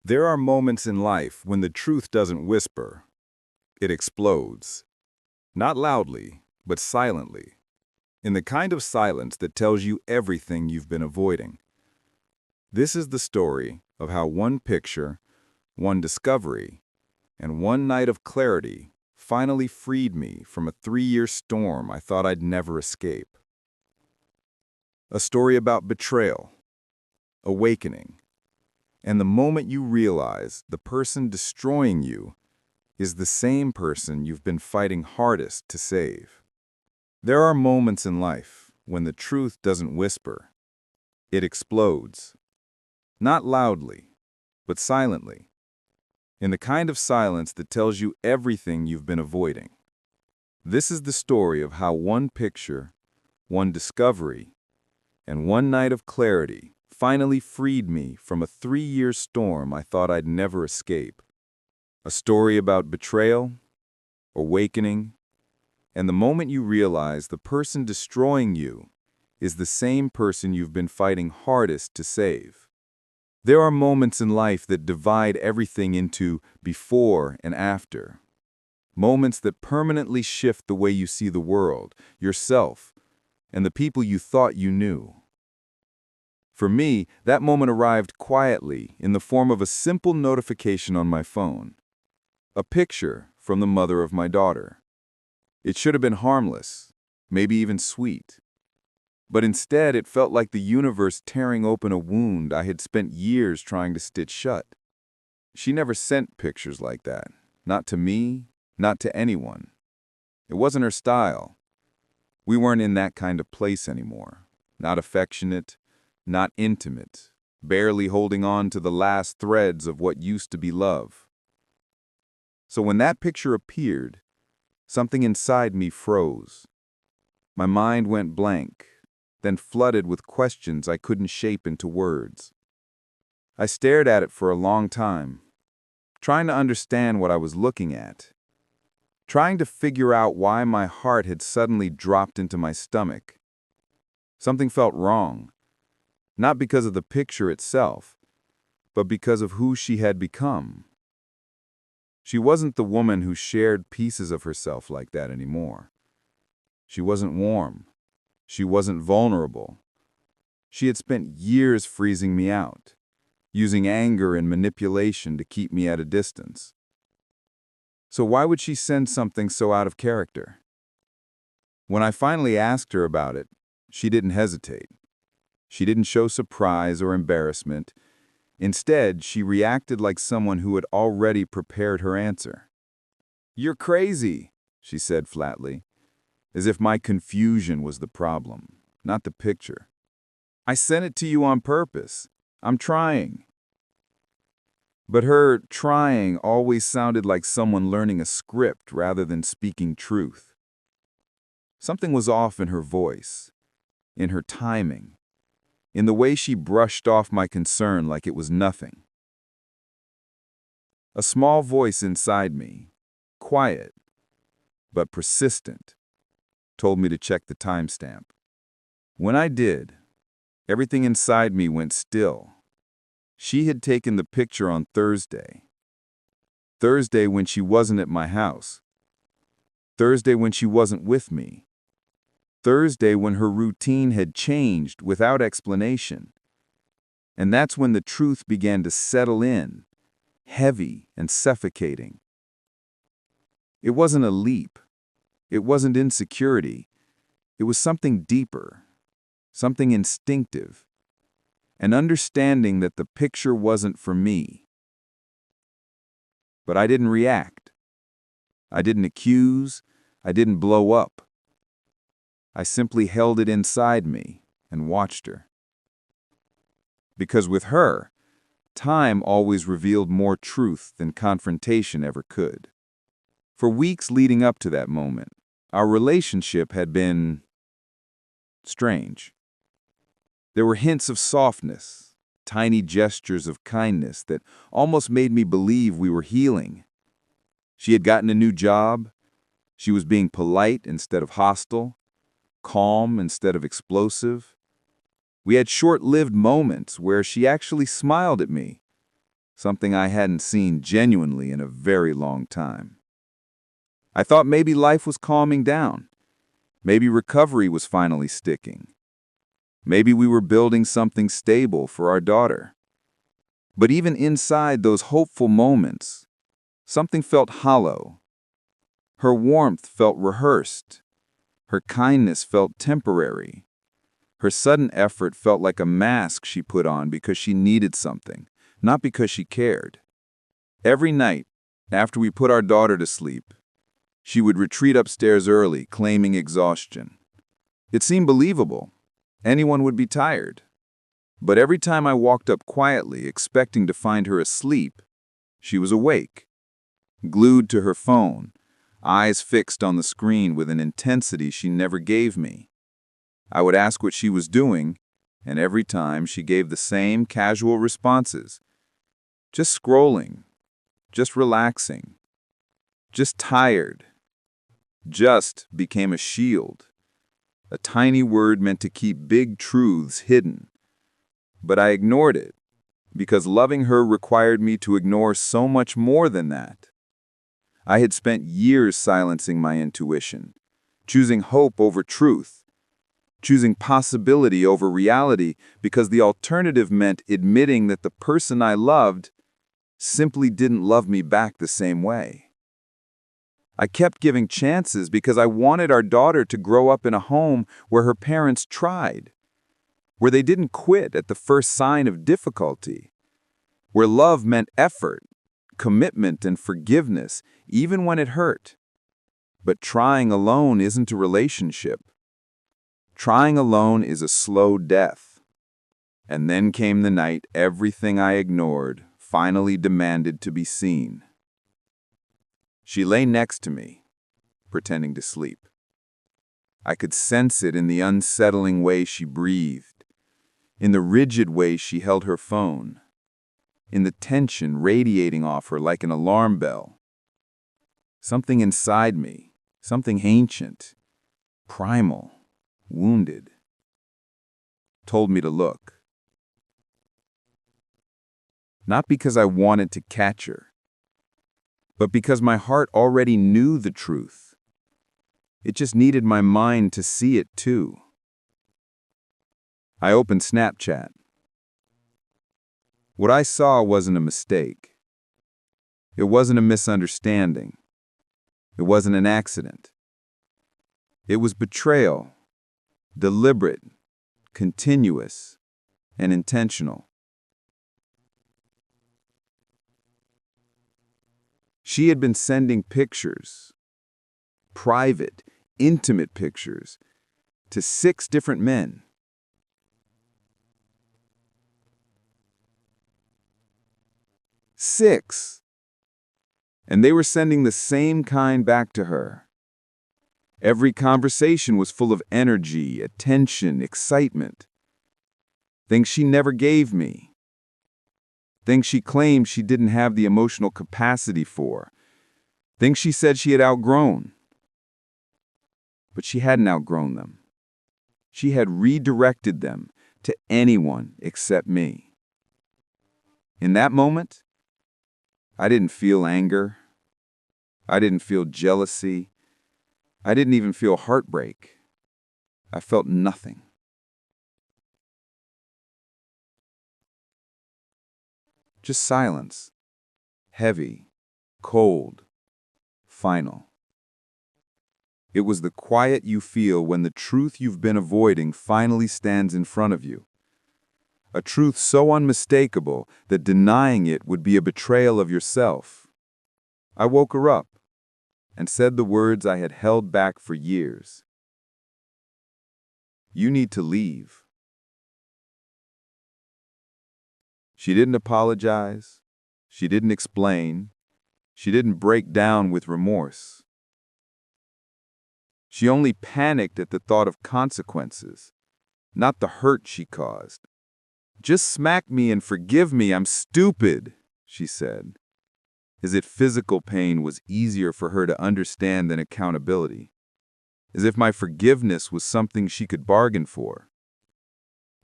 There are moments in life when the truth doesn't whisper. It explodes. Not loudly, but silently. In the kind of silence that tells you everything you've been avoiding. This is the story of how one picture, one discovery, and one night of clarity finally freed me from a 3-year storm I thought I'd never escape. A story about betrayal, awakening, and the moment you realize the person destroying you is the same person you've been fighting hardest to save. There are moments in life when the truth doesn't whisper. It explodes. Not loudly, but silently. In the kind of silence that tells you everything you've been avoiding. This is the story of how one picture, one discovery, and one night of clarity finally freed me from a 3-year storm I thought I'd never escape. A story about betrayal, awakening, and the moment you realize the person destroying you is the same person you've been fighting hardest to save. There are moments in life that divide everything into before and after. Moments that permanently shift the way you see the world, yourself, and the people you thought you knew. For me, that moment arrived quietly in the form of a simple notification on my phone. A picture from the mother of my daughter. It should have been harmless, maybe even sweet. But instead, it felt like the universe tearing open a wound I had spent years trying to stitch shut. She never sent pictures like that. Not to me, not to anyone. It wasn't her style. We weren't in that kind of place anymore. Not affectionate, not intimate, barely holding on to the last threads of what used to be love. So when that picture appeared, something inside me froze. My mind went blank, then flooded with questions I couldn't shape into words. I stared at it for a long time, trying to understand what I was looking at, trying to figure out why my heart had suddenly dropped into my stomach. Something felt wrong, not because of the picture itself, but because of who she had become. She wasn't the woman who shared pieces of herself like that anymore. She wasn't warm. She wasn't vulnerable. She had spent years freezing me out, using anger and manipulation to keep me at a distance. So why would she send something so out of character? When I finally asked her about it, she didn't hesitate. She didn't show surprise or embarrassment. Instead, she reacted like someone who had already prepared her answer. "You're crazy," she said flatly, as if my confusion was the problem, not the picture. "I sent it to you on purpose. I'm trying." But her trying always sounded like someone learning a script rather than speaking truth. Something was off in her voice, in her timing, in the way she brushed off my concern like it was nothing. A small voice inside me, quiet but persistent, told me to check the timestamp. When I did, everything inside me went still. She had taken the picture on Thursday. Thursday when she wasn't at my house. Thursday when she wasn't with me. Thursday when her routine had changed without explanation. And that's when the truth began to settle in, heavy and suffocating. It wasn't a leap. It wasn't insecurity. It was something deeper, something instinctive, an understanding that the picture wasn't for me. But I didn't react. I didn't accuse. I didn't blow up. I simply held it inside me and watched her. Because with her, time always revealed more truth than confrontation ever could. For weeks leading up to that moment, our relationship had been strange. There were hints of softness, tiny gestures of kindness that almost made me believe we were healing. She had gotten a new job. She was being polite instead of hostile, calm instead of explosive. We had short-lived moments where she actually smiled at me, something I hadn't seen genuinely in a very long time. I thought maybe life was calming down. Maybe recovery was finally sticking. Maybe we were building something stable for our daughter. But even inside those hopeful moments, something felt hollow. Her warmth felt rehearsed. Her kindness felt temporary. Her sudden effort felt like a mask she put on because she needed something, not because she cared. Every night, after we put our daughter to sleep, she would retreat upstairs early, claiming exhaustion. It seemed believable. Anyone would be tired. But every time I walked up quietly, expecting to find her asleep, she was awake, glued to her phone, eyes fixed on the screen with an intensity she never gave me. I would ask what she was doing, and every time she gave the same casual responses. Just scrolling, just relaxing, just tired. Just became a shield, a tiny word meant to keep big truths hidden. But I ignored it, because loving her required me to ignore so much more than that. I had spent years silencing my intuition, choosing hope over truth, choosing possibility over reality, because the alternative meant admitting that the person I loved simply didn't love me back the same way. I kept giving chances because I wanted our daughter to grow up in a home where her parents tried, where they didn't quit at the first sign of difficulty, where love meant effort, commitment, and forgiveness, even when it hurt. But trying alone isn't a relationship. Trying alone is a slow death. And then came the night everything I ignored finally demanded to be seen. She lay next to me, pretending to sleep. I could sense it in the unsettling way she breathed, in the rigid way she held her phone, in the tension radiating off her like an alarm bell. Something inside me, something ancient, primal, wounded, told me to look. Not because I wanted to catch her, but because my heart already knew the truth. It just needed my mind to see it too. I opened Snapchat. What I saw wasn't a mistake. It wasn't a misunderstanding. It wasn't an accident. It was betrayal, deliberate, continuous, and intentional. She had been sending pictures, private, intimate pictures, to 6 different men. 6. And they were sending the same kind back to her. Every conversation was full of energy, attention, excitement. Things she never gave me. Things she claimed she didn't have the emotional capacity for. Things she said she had outgrown. But she hadn't outgrown them. She had redirected them to anyone except me. In that moment, I didn't feel anger. I didn't feel jealousy. I didn't even feel heartbreak. I felt nothing. Just silence. Heavy, cold, final. It was the quiet you feel when the truth you've been avoiding finally stands in front of you. A truth so unmistakable that denying it would be a betrayal of yourself. I woke her up and said the words I had held back for years. You need to leave. She didn't apologize. She didn't explain. She didn't break down with remorse. She only panicked at the thought of consequences, not the hurt she caused. Just smack me and forgive me, I'm stupid, she said, as if physical pain was easier for her to understand than accountability, as if my forgiveness was something she could bargain for.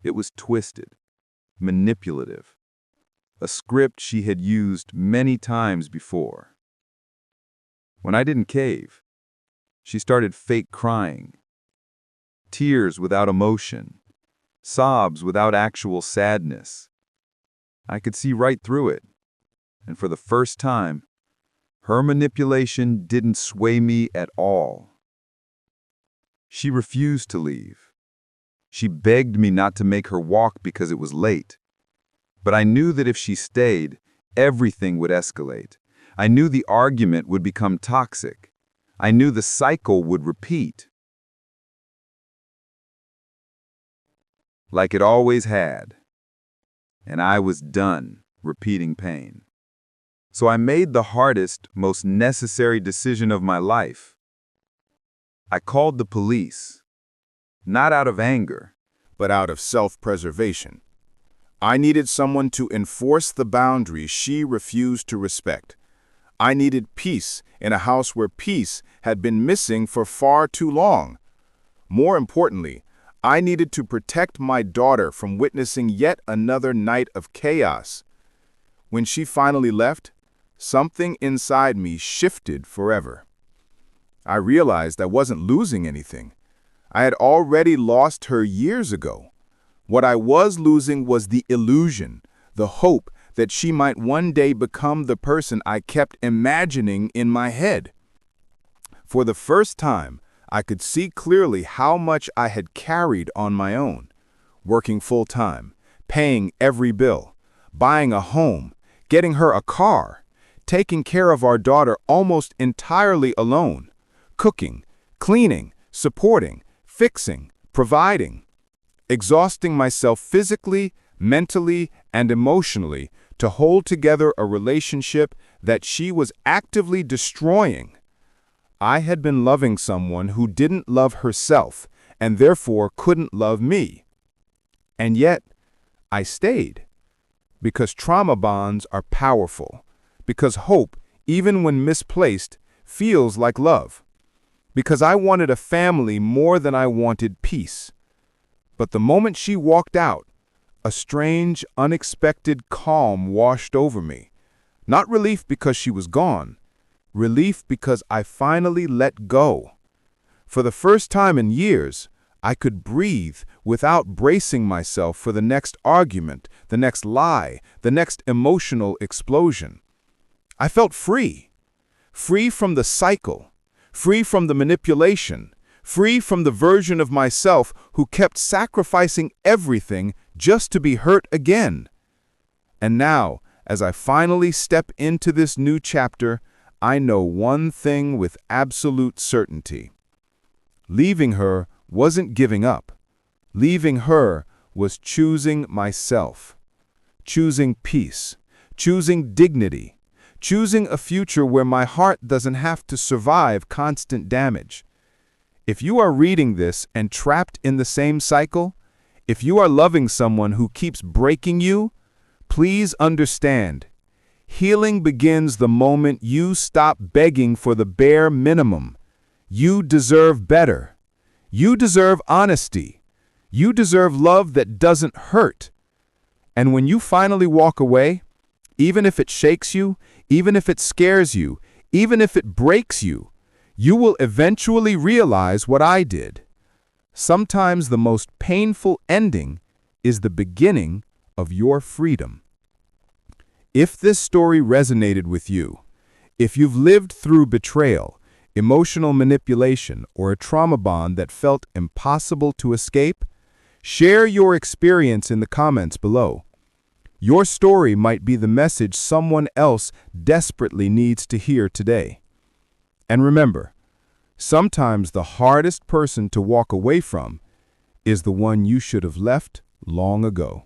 It was twisted, manipulative. a script she had used many times before. When I didn't cave, she started fake crying. Tears without emotion, sobs without actual sadness. I could see right through it, and for the first time, her manipulation didn't sway me at all. She refused to leave. She begged me not to make her walk because it was late. But I knew that if she stayed, everything would escalate. I knew the argument would become toxic. I knew the cycle would repeat. Like it always had. And I was done repeating pain. So I made the hardest, most necessary decision of my life. I called the police, not out of anger, but out of self-preservation. I needed someone to enforce the boundaries she refused to respect. I needed peace in a house where peace had been missing for far too long. More importantly, I needed to protect my daughter from witnessing yet another night of chaos. When she finally left, something inside me shifted forever. I realized I wasn't losing anything. I had already lost her years ago. What I was losing was the illusion, the hope that she might one day become the person I kept imagining in my head. For the first time, I could see clearly how much I had carried on my own, working full-time, paying every bill, buying a home, getting her a car, taking care of our daughter almost entirely alone, cooking, cleaning, supporting, fixing, providing, exhausting myself physically, mentally, and emotionally to hold together a relationship that she was actively destroying. I had been loving someone who didn't love herself and therefore couldn't love me. And yet, I stayed. Because trauma bonds are powerful. Because hope, even when misplaced, feels like love. Because I wanted a family more than I wanted peace. But the moment she walked out, a strange, unexpected calm washed over me. Not relief because she was gone. Relief because I finally let go. For the first time in years, I could breathe without bracing myself for the next argument, the next lie, the next emotional explosion. I felt free. Free from the cycle. Free from the manipulation. Free from the version of myself who kept sacrificing everything just to be hurt again. And now, as I finally step into this new chapter, I know one thing with absolute certainty. Leaving her wasn't giving up. Leaving her was choosing myself. Choosing peace. Choosing dignity. Choosing a future where my heart doesn't have to survive constant damage. If you are reading this and trapped in the same cycle, if you are loving someone who keeps breaking you, please understand. Healing begins the moment you stop begging for the bare minimum. You deserve better. You deserve honesty. You deserve love that doesn't hurt. And when you finally walk away, even if it shakes you, even if it scares you, even if it breaks you, you will eventually realize what I did. Sometimes the most painful ending is the beginning of your freedom. If this story resonated with you, if you've lived through betrayal, emotional manipulation, or a trauma bond that felt impossible to escape, share your experience in the comments below. Your story might be the message someone else desperately needs to hear today. And remember, sometimes the hardest person to walk away from is the one you should have left long ago.